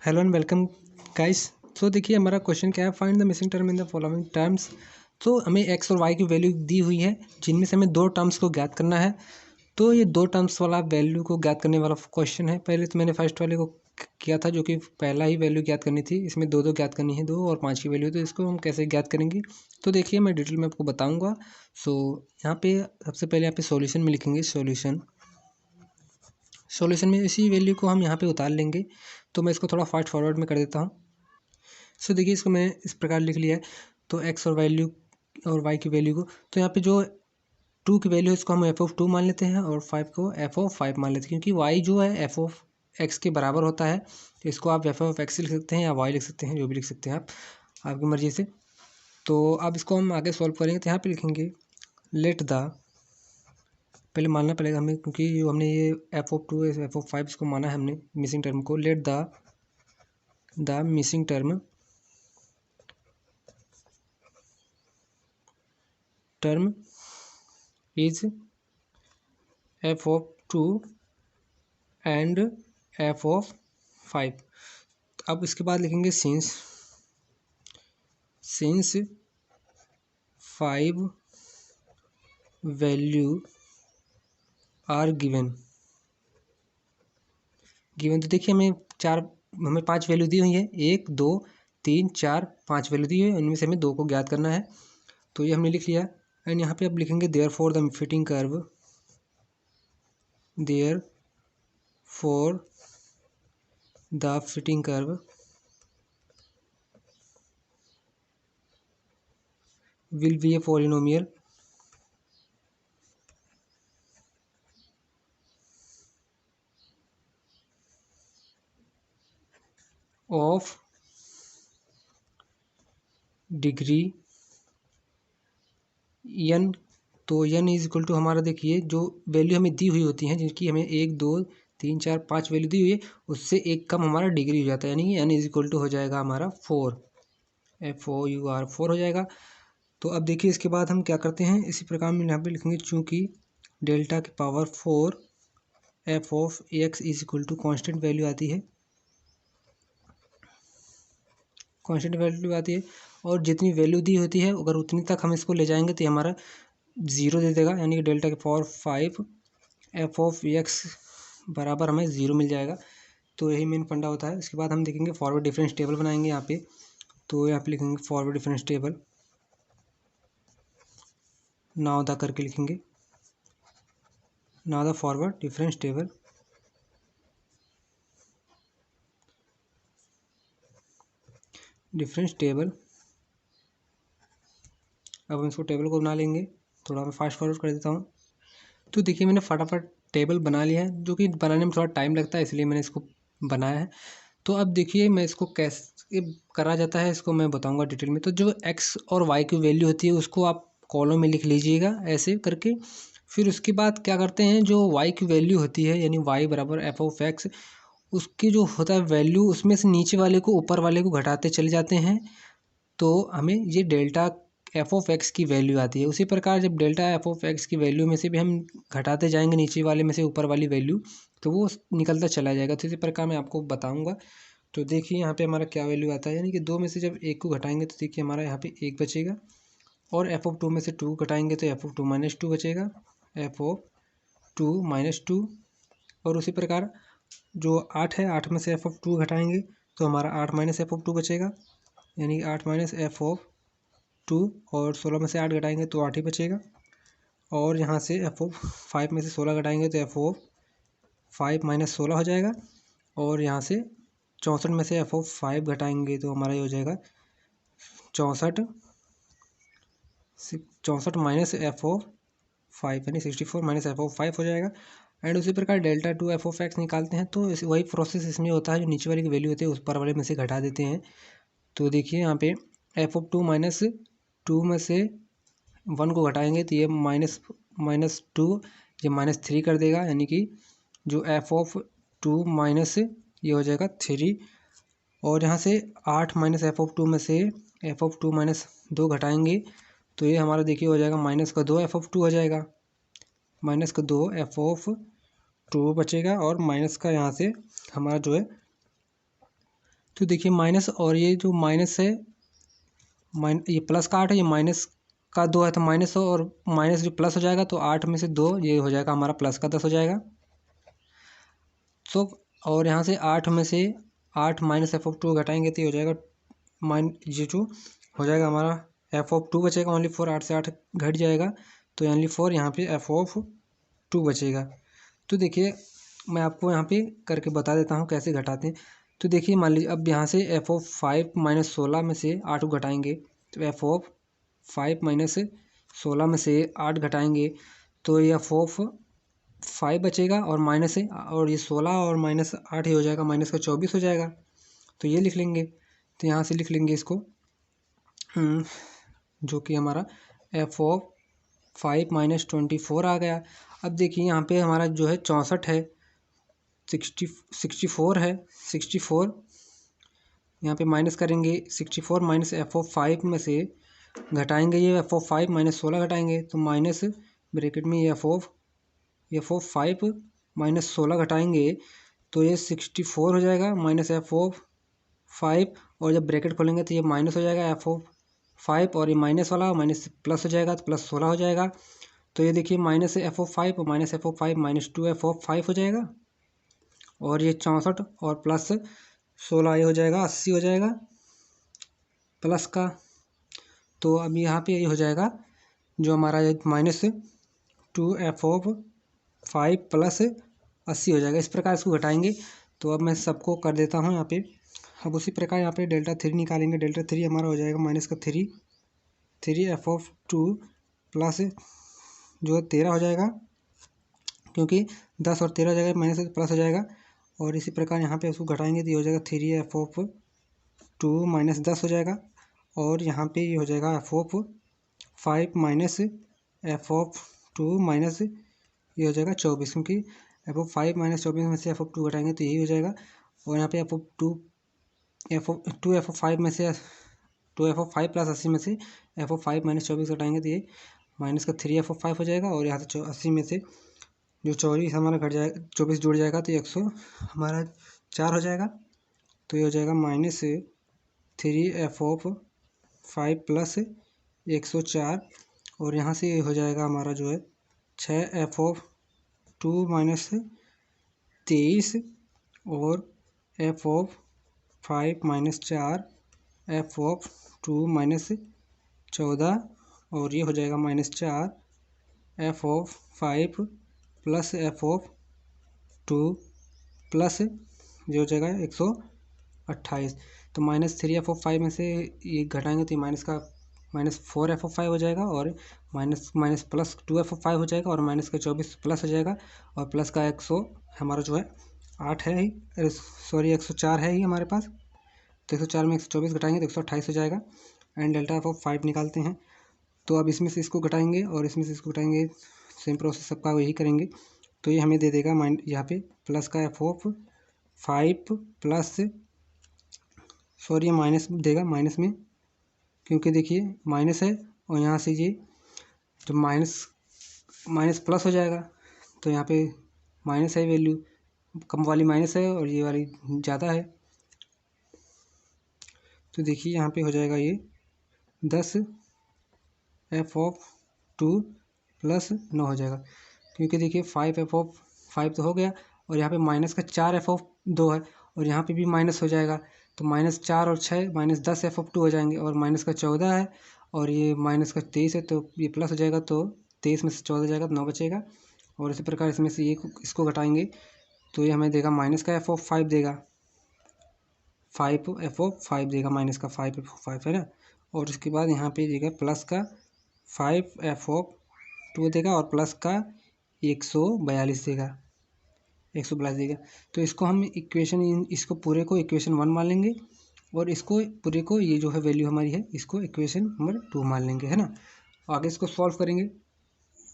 Hello and welcome guys. So देखिए हमारा question क्या है, find the missing term in the following terms. तो हमें एक्स और वाई की वैल्यू दी हुई है, जिनमें से हमें दो टर्म्स को ज्ञात करना है। तो ये दो टर्म्स वाला वैल्यू को ज्ञात करने वाला क्वेश्चन है। पहले तो मैंने फर्स्ट वाले को किया था, जो कि पहला ही वैल्यू ज्ञात करनी थी। इसमें दो दो ज्ञात करनी है, 2 और 5 की वैल्यू। तो इसको हम कैसे ज्ञात करेंगे, तो देखिए मैं डिटेल में आपको बताऊँगा। सो यहाँ पे सबसे पहले यहाँ पे सॉल्यूशन में लिखेंगे सॉल्यूशन में इसी वैल्यू को हम यहाँ पे उतार लेंगे। तो मैं इसको थोड़ा फास्ट फॉरवर्ड में कर देता हूँ। सो देखिए इसको मैं इस प्रकार लिख लिया है। तो एक्स और वाई की वैल्यू को, तो यहाँ पे जो 2 की वैल्यू है इसको हम f(2) मान लेते हैं और 5 को f(5) मान लेते हैं, क्योंकि y जो है f(x) के बराबर होता है। तो इसको आप f(x) लिख सकते हैं या y लिख सकते हैं, जो भी लिख सकते हैं आप आपकी मर्ज़ी से। तो अब इसको हम आगे सॉल्व करेंगे। तो यहाँ पे लिखेंगे लेट द, पहले मानना पड़ेगा हमें, क्योंकि जो हमने ये f(2) f(5) इसको माना है हमने मिसिंग टर्म को। Let the missing term is f(2) and f(5). अब इसके बाद लिखेंगे सिंस 5 वैल्यू आर गिवन। तो देखिए हमें 5 वैल्यू दी हुई है, 1 2 3 4 5 वैल्यू दी हुई है। उनमें से हमें 2 को ज्ञात करना है, तो ये हमने लिख लिया। एंड यहाँ पे अब लिखेंगे therefore the fitting curve will be a polynomial of degree n। तो n इज इक्वल टू हमारा, देखिए जो वैल्यू हमें दी हुई होती हैं, जिनकी हमें 1 2 3 4 5 वैल्यू दी हुई है, उससे एक कम हमारा डिग्री हो जाता है, यानी कि n इज इक्वल टू हो जाएगा हमारा 4, FOUR 4 हो जाएगा। तो अब देखिए इसके बाद हम क्या करते हैं, इसी प्रकार में यहाँ पे लिखेंगे चूँकि डेल्टा की power 4 f(x) is equal to constant value आती है, और जितनी वैल्यू दी होती है अगर उतनी तक हम इसको ले जाएंगे तो ये हमारा 0 दे देगा, यानी कि डेल्टा की पावर 5 f(x) बराबर हमें 0 मिल जाएगा। तो यही मेन फंडा होता है। इसके बाद हम देखेंगे फॉरवर्ड डिफरेंस टेबल बनाएंगे यहाँ पे। तो यहाँ पे लिखेंगे forward difference table, now the करके लिखेंगे, now the forward difference table. अब हम इसको टेबल को बना लेंगे। थोड़ा मैं फास्ट फॉरवर्ड कर देता हूँ। तो देखिए मैंने फटाफट टेबल बना लिया है, जो कि बनाने में थोड़ा टाइम लगता है, इसलिए मैंने इसको बनाया है। तो अब देखिए मैं इसको कैसे करा जाता है, इसको मैं बताऊंगा डिटेल में। तो जो एक्स और वाई की वैल्यू होती है उसको आप कॉलम में लिख लीजिएगा ऐसे करके। फिर उसके बाद क्या करते हैं, जो वाई की वैल्यू होती है, यानी वाई बराबर f(x), उसकी जो होता है वैल्यू, उसमें से नीचे वाले को ऊपर वाले को घटाते चले जाते हैं। तो हमें ये डेल्टा f(x) की वैल्यू आती है। उसी प्रकार जब डेल्टा f(x) की वैल्यू में से भी हम घटाते जाएंगे नीचे वाले में से ऊपर वाली वैल्यू, तो वो निकलता चला जाएगा। तो इसी प्रकार मैं आपको बताऊंगा। तो देखिए यहाँ पे हमारा क्या वैल्यू आता है, यानी कि 2 में से जब 1 को घटाएंगे तो देखिए हमारा यहाँ पे 1 बचेगा, और f(2) में से 2 घटाएंगे तो f(2) माइनस 2 बचेगा, f(2) माइनस 2। और उसी प्रकार जो 8 है, 8 में से f(2) घटाएंगे तो हमारा 8 माइनस f(2) बचेगा, यानी कि 8 माइनस f(2), और 16 में से 8 घटाएंगे तो 8 ही बचेगा। और यहाँ से f(5) में से 16 घटाएंगे तो f(5) माइनस 16 हो जाएगा। और यहाँ से 64 में से f(5) घटाएंगे तो हमारा ये हो जाएगा 64 माइनस f(5), यानी 64 माइनस f(5) हो जाएगा। एंड उसी प्रकार डेल्टा 2 f(x) निकालते हैं, तो वही प्रोसेस इसमें होता है। जो नीचे वाली की वैल्यू होती है उस पर वाले में से घटा देते हैं। तो देखिए यहाँ पे f(2) माइनस 2 में से 1 को घटाएंगे तो ये माइनस 2, ये -3 कर देगा, यानी कि जो f(2) माइनस ये हो जाएगा 3। और यहाँ से 8 माइनस f(2) में से f(2) माइनस 2 घटाएंगे तो ये हमारा देखिए हो जाएगा -2 f(2) हो जाएगा, -2 f(2) बचेगा। और माइनस का यहाँ से हमारा जो है तो देखिए माइनस, और ये जो माइनस है ये प्लस का 8 है, ये माइनस का 2 है, तो माइनस और माइनस जो प्लस हो जाएगा तो 8 में से 2 ये हो जाएगा हमारा प्लस का 10 हो जाएगा। तो और यहाँ से 8 में से 8 माइनस एफ ऑफ 2 घटाएंगे तो ये हो जाएगा ये 2 हो जाएगा हमारा एफ ऑफ 2 बचेगा ओनली 4। 8 से 8 घट जाएगा तो ओनली 4 यहाँ पे एफ ऑफ 2 बचेगा। तो देखिए मैं आपको यहाँ पे करके बता देता हूँ कैसे घटाते हैं। तो देखिए मान लीजिए अब यहाँ से एफ ऑफ 5 माइनस 16 में से 8 को घटाएंगे तो एफ ऑफ 5 माइनस 16 में से 8 घटाएंगे तो ये एफ ऑफ 5 बचेगा और माइनस है, और ये 16 और माइनस 8 ही हो जाएगा, माइनस का 24 हो जाएगा। तो ये लिख लेंगे, तो यहाँ से लिख लेंगे इसको जो कि हमारा एफ ऑफ 5 माइनस 24 आ गया। अब देखिए यहाँ पे हमारा जो है 64 है, 64 है, 64 यहाँ पे माइनस करेंगे 64 माइनस एफ ऑफ 5 में से घटाएंगे ये एफ ऑफ 5 माइनस 16 घटाएंगे तो माइनस ब्रैकेट में ये एफ ऑफ 5 माइनस 16 घटाएंगे तो ये 64 हो जाएगा माइनस एफ ऑफ 5, और जब ब्रैकेट खोलेंगे तो ये माइनस हो जाएगा एफ ऑफ 5 और ये माइनस वाला माइनस प्लस हो जाएगा तो प्लस 16 हो जाएगा। तो ये देखिए माइनस एफ ऑफ 5 और minus F of 5 minus 2 F of 5 हो जाएगा, और ये 64 और प्लस 16 ये हो जाएगा 80 हो जाएगा प्लस का। तो अब यहाँ पे ये हो जाएगा जो हमारा माइनस 2 एफ ऑफ 5 प्लस 80 हो जाएगा। इस प्रकार इसको घटाएंगे। तो अब मैं सबको कर देता हूँ यहाँ पे। अब उसी प्रकार यहाँ पे डेल्टा 3 निकालेंगे। डेल्टा 3 हमारा हो जाएगा माइनस का 3 एफ ऑफ 2 प्लस जो 13 हो जाएगा, क्योंकि 10 और 13 हो जाएगा माइनस से प्लस हो जाएगा। और इसी प्रकार यहाँ पे उसको घटाएंगे तो ये हो जाएगा 3 एफ ऑफ 2 माइनस 10 हो जाएगा, और यहाँ पे ये हो जाएगा F of 5 minus F of 2 minus ये हो जाएगा 24, क्योंकि एफ ऑफ 5 माइनस 24 में से एफ ऑफ 2 घटाएंगे तो यही हो जाएगा। और यहाँ पे एफ ऑफ 2 एफ ऑफ 5 में से 2 एफ ऑफ 5 प्लस 80 में से एफ ऑफ 5 माइनस 24 घटाएंगे तो ये माइनस का 3 एफ ऑफ 5 हो जाएगा, और यहाँ से 80 में से जो 24 हमारा घट जाएगा 24 जुड़ जाएगा तो 100 हमारा 4 हो जाएगा। तो ये हो जाएगा माइनस 3 एफ ऑफ 5 प्लस 104, और यहाँ से ये हो जाएगा हमारा जो है 6 एफ ऑफ 2 माइनस 23, और F of 5 minus 4 F of 2 minus 14, और ये हो जाएगा minus 4 F of 5 plus F of 2 plus जो हो जाएगा 128। तो माइनस 3 एफ ऑफ 5 में से ये घटाएंगे तो ये माइनस 4 एफ ऑफ 5 हो जाएगा, और माइनस प्लस 2 एफ ऑफ 5 हो जाएगा, और माइनस का 24 प्लस हो जाएगा, और प्लस का 100 हमारा जो है 8 है ही, अरे सॉरी 104 है ही हमारे पास। तो 104 में 124 घटाएंगे तो 128 हो जाएगा। एंड डेल्टा एफ ऑफ 5 निकालते हैं। तो अब इसमें से इसको घटाएंगे और इसमें से इसको घटाएंगे, सेम प्रोसेस सबका वही करेंगे। तो ये हमें दे देगा माइंड यहाँ पे प्लस का F of 5 plus sorry minus देगा माइनस में, क्योंकि देखिए माइनस है और यहाँ से ये तो माइनस प्लस हो जाएगा। तो यहाँ पे माइनस है, वैल्यू कम वाली माइनस है और ये वाली ज़्यादा है। तो देखिए यहाँ पे हो जाएगा ये 10 एफ ऑफ 2 प्लस 9 हो जाएगा, क्योंकि देखिए 5 एफ ऑफ 5 तो हो गया, और यहाँ पे माइनस का 4 एफ ऑफ 2 है, और यहाँ पे भी माइनस हो जाएगा। तो माइनस 4 और 6 माइनस 10 एफ ऑफ 2 हो जाएंगे, और माइनस का 14 है और ये माइनस का 23 है, तो ये प्लस हो जाएगा। तो 23 में से 14 जाएगा तो 9 बचेगा। और इसी प्रकार इसमें से ये इसको घटाएंगे तो ये हमें देगा माइनस का एफ ऑफ 5 देगा, 5 एफ ऑफ 5 देगा, माइनस का 5 एफ ऑफ 5 है ना। और उसके बाद यहाँ पे देगा प्लस का 5 एफ ऑफ 2 देगा, और प्लस का 142 देगा, 142 देगा। तो इसको हम इक्वेशन इसको पूरे को इक्वेशन 1 मान लेंगे, और इसको पूरे को ये जो है वैल्यू हमारी है इसको इक्वेशन नंबर 2 मान लेंगे, है ना। आगे इसको सॉल्व करेंगे।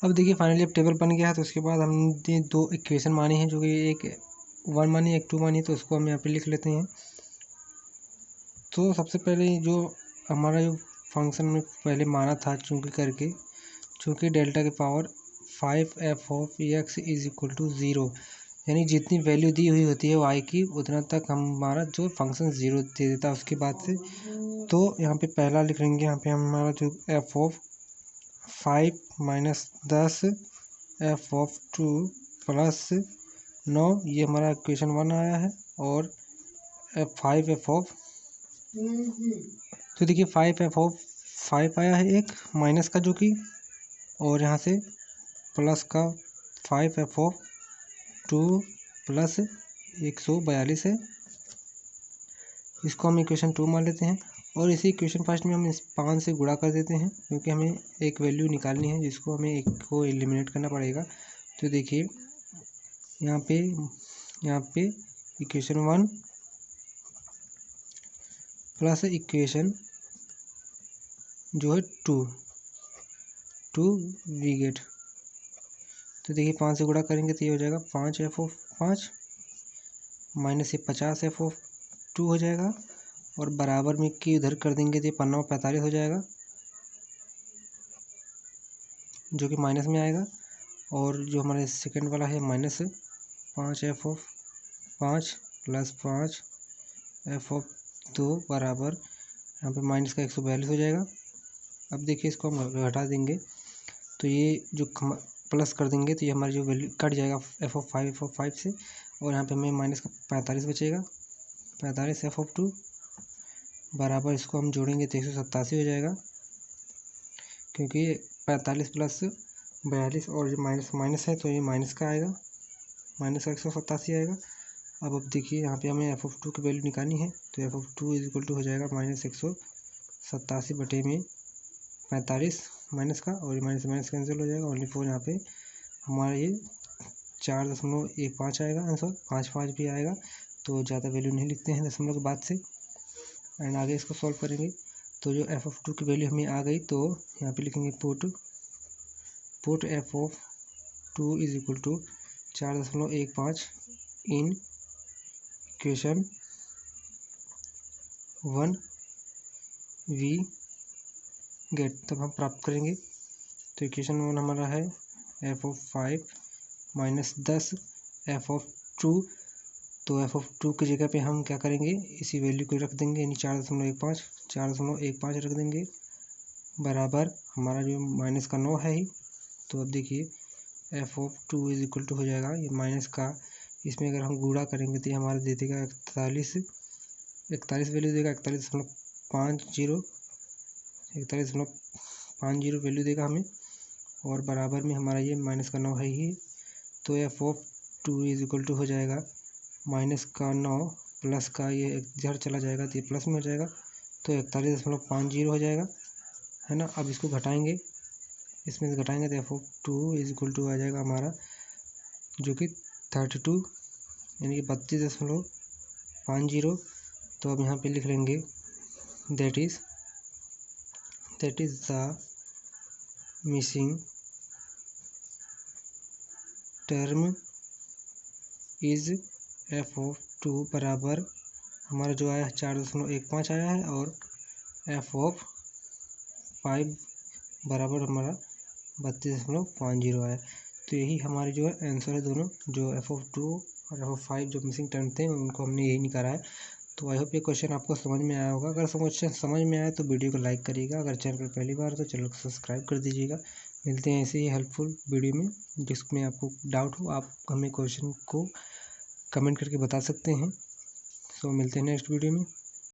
अब देखिए फाइनली अब टेबल बन गया है। तो उसके बाद हमने 2 इक्वेशन मानी है, जो कि एक 1 मानी एक 2 मानी। तो उसको हम यहाँ पे लिख लेते हैं। तो सबसे पहले जो हमारा जो फंक्शन में पहले माना था चूँकि डेल्टा की power 5 F of X is equal to 0, यानी जितनी वैल्यू दी हुई होती है y की उतना तक हमारा जो फंक्शन 0 दे देता है उसके बाद से। तो यहाँ पे पहला लिख लेंगे, यहाँ पे हमारा जो f of 5 minus 10 f of 2 plus 9, ये हमारा इक्वेशन 1 आया है। और f5 f ऑफ, तो देखिए 5 f ऑफ 5 आया है एक माइनस का जो कि, और यहाँ से प्लस का 5 f ऑफ 2 प्लस 142 है। इसको हम इक्वेशन 2 मान लेते हैं। और इसी इक्वेशन फर्स्ट में हम इस 5 से गुणा कर देते हैं, क्योंकि हमें एक वैल्यू निकालनी है जिसको हमें एक को एलिमिनेट करना पड़ेगा। तो देखिए यहाँ पे इक्वेशन 1 प्लस इक्वेशन जो है 2 वी गेट। तो देखिए 5 से गुणा करेंगे तो ये हो जाएगा 5 f ऑफ 5 माइनस ये 50 f ऑफ 2 हो जाएगा। और बराबर में की उधर कर देंगे तो ये 5 45 हो जाएगा, जो कि माइनस में आएगा। और जो हमारे सेकंड वाला है minus 5 f of 5 plus 5 f of 2 बराबर यहाँ पे माइनस का 142 हो जाएगा। अब देखिए इसको हम घटा देंगे तो ये जो प्लस कर देंगे तो ये हमारी जो वैल्यू कट जाएगा f ऑफ 5 से। और यहाँ पे हमें माइनस का 45 बचेगा, 45 f ऑफ 2 बराबर इसको हम जोड़ेंगे तो 187 हो जाएगा, क्योंकि 45 प्लस 42 और जो माइनस है तो ये माइनस का आएगा, माइनस का 187 आएगा। अब देखिए यहाँ पे हमें f ऑफ 2 की वैल्यू निकालनी है, तो f of 2 is equal to हो जाएगा माइनस 187 बटे में 45 माइनस का, और ये माइनस कैंसिल हो जाएगा। ओनली 4 यहाँ पे हमारा ये 4.15 आएगा आंसर, 5 भी आएगा। तो ज़्यादा वैल्यू नहीं लिखते हैं दशमलव के बाद से। एंड आगे इसको सॉल्व करेंगे तो जो f ऑफ 2 की वैल्यू हमें आ गई, तो यहाँ पे लिखेंगे put f of 2 is equal to 4.15 in equation 1 we get, तब हम प्राप्त करेंगे। तो इक्वेशन 1 हमारा है f of 5 minus 10 f of 2। तो f ऑफ 2 की जगह पे हम क्या करेंगे, इसी वैल्यू को रख देंगे, यानी 4.15 रख देंगे बराबर हमारा जो माइनस का 9 है ही। तो अब देखिए f of 2 is equal to हो जाएगा ये माइनस का, इसमें अगर हम गुणा करेंगे तो ये हमारा दे देगा 41 वैल्यू देगा, 41.50 वैल्यू देगा हमें। और बराबर में हमारा ये माइनस का 9 है ही। तो f of 2 is equal to हो जाएगा माइनस का 9 प्लस का ये इधर चला जाएगा तो ये प्लस में हो जाएगा, तो 41.50 हो जाएगा, है ना। अब इसको घटाएंगे, इसमें से घटाएंगे तो f of 2 is equal to आ जाएगा हमारा जो कि 32 यानी कि 32.50। तो अब यहाँ पे लिख लेंगे that is the missing term is f of 2 बराबर हमारा जो आया है 4.15 आया है, और f ऑफ 5 बराबर हमारा 32.50 आया। तो यही हमारे जो है आंसर है दोनों, जो f ऑफ 2 और f ऑफ 5 जो मिसिंग टर्म थे उनको हमने यही निकाला है। तो आई होप ये क्वेश्चन आपको समझ में आया होगा। अगर समझ में आया तो वीडियो को लाइक करिएगा, अगर चैनल पर पहली बार तो चैनल को सब्सक्राइब कर दीजिएगा। मिलते हैं ऐसे ही हेल्पफुल वीडियो में, जिसमें आपको डाउट हो आप हमें क्वेश्चन को कमेंट करके बता सकते हैं। सो मिलते हैं नेक्स्ट वीडियो में।